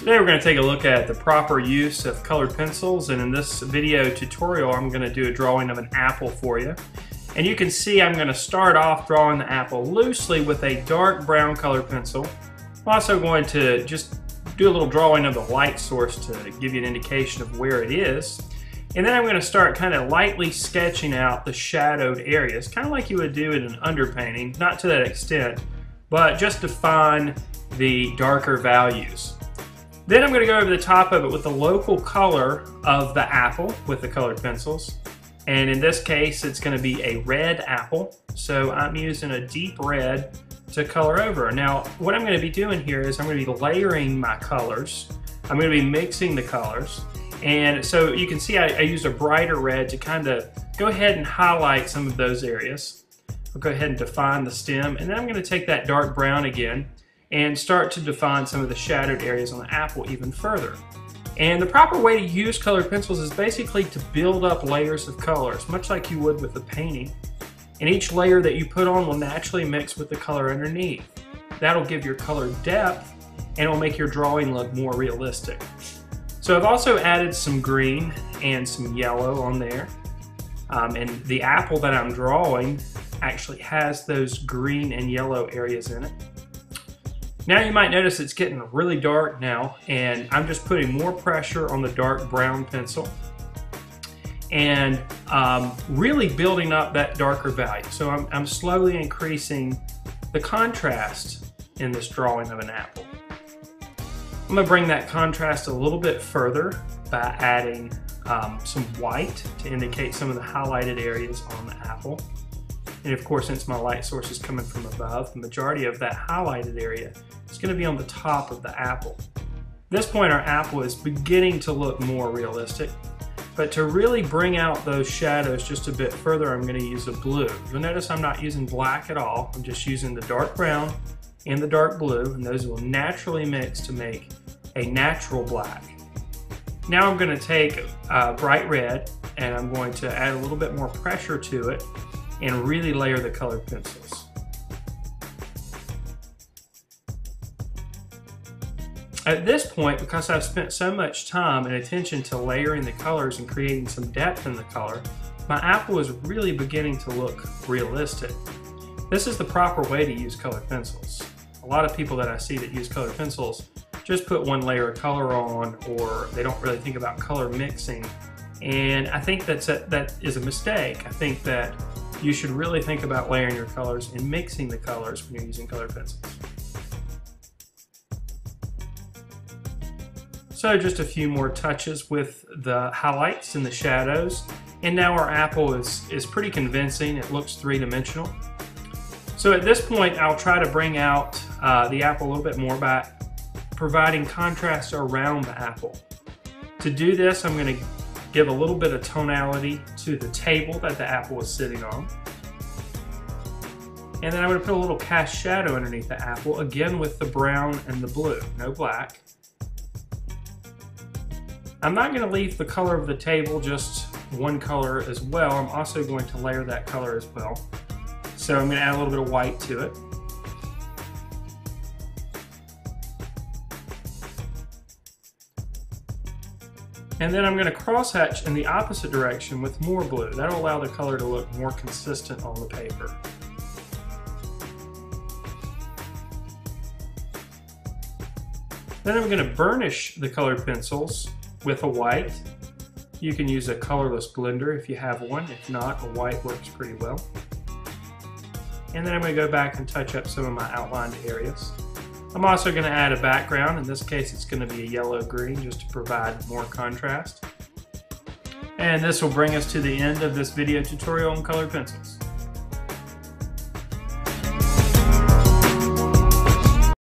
Today we're going to take a look at the proper use of colored pencils, and in this video tutorial I'm going to do a drawing of an apple for you. And you can see I'm going to start off drawing the apple loosely with a dark brown colored pencil. I'm also going to just do a little drawing of the light source to give you an indication of where it is. And then I'm going to start kind of lightly sketching out the shadowed areas, kind of like you would do in an underpainting, not to that extent, but just define the darker values. Then I'm going to go over the top of it with the local color of the apple with the colored pencils. And in this case, it's going to be a red apple. So I'm using a deep red to color over. Now, what I'm going to be doing here is I'm going to be layering my colors. I'm going to be mixing the colors. And so you can see I used a brighter red to kind of go ahead and highlight some of those areas. I'll go ahead and define the stem. And then I'm going to take that dark brown again and start to define some of the shadowed areas on the apple even further. And the proper way to use colored pencils is basically to build up layers of colors, much like you would with a painting. And each layer that you put on will naturally mix with the color underneath. That'll give your color depth and it'll make your drawing look more realistic. So I've also added some green and some yellow on there. And the apple that I'm drawing actually has those green and yellow areas in it. Now you might notice it's getting really dark now, and I'm just putting more pressure on the dark brown pencil and really building up that darker value. So I'm slowly increasing the contrast in this drawing of an apple. I'm going to bring that contrast a little bit further by adding some white to indicate some of the highlighted areas on the apple. And of course, since my light source is coming from above, the majority of that highlighted area is going to be on the top of the apple. At this point, our apple is beginning to look more realistic. But to really bring out those shadows just a bit further, I'm going to use a blue. You'll notice I'm not using black at all. I'm just using the dark brown and the dark blue, and those will naturally mix to make a natural black. Now I'm going to take bright red, and I'm going to add a little bit more pressure to it and really layer the colored pencils. At this point, because I've spent so much time and attention to layering the colors and creating some depth in the color, my apple is really beginning to look realistic. This is the proper way to use colored pencils. A lot of people that I see that use colored pencils just put one layer of color on, or they don't really think about color mixing. And I think that is a mistake. I think that you should really think about layering your colors and mixing the colors when you're using colored pencils. So just a few more touches with the highlights and the shadows. And now our apple is pretty convincing. It looks three-dimensional. So at this point, I'll try to bring out the apple a little bit more by providing contrast around the apple. To do this, I'm going to give a little bit of tonality to the table that the apple is sitting on. And then I'm going to put a little cast shadow underneath the apple, again with the brown and the blue, no black. I'm not going to leave the color of the table just one color as well. I'm also going to layer that color as well. So I'm going to add a little bit of white to it. And then I'm going to crosshatch in the opposite direction with more blue. That'll allow the color to look more consistent on the paper. Then I'm going to burnish the colored pencils with a white. You can use a colorless blender if you have one. If not, a white works pretty well. And then I'm going to go back and touch up some of my outlined areas. I'm also going to add a background. In this case, it's going to be a yellow-green just to provide more contrast. And this will bring us to the end of this video tutorial on colored pencils.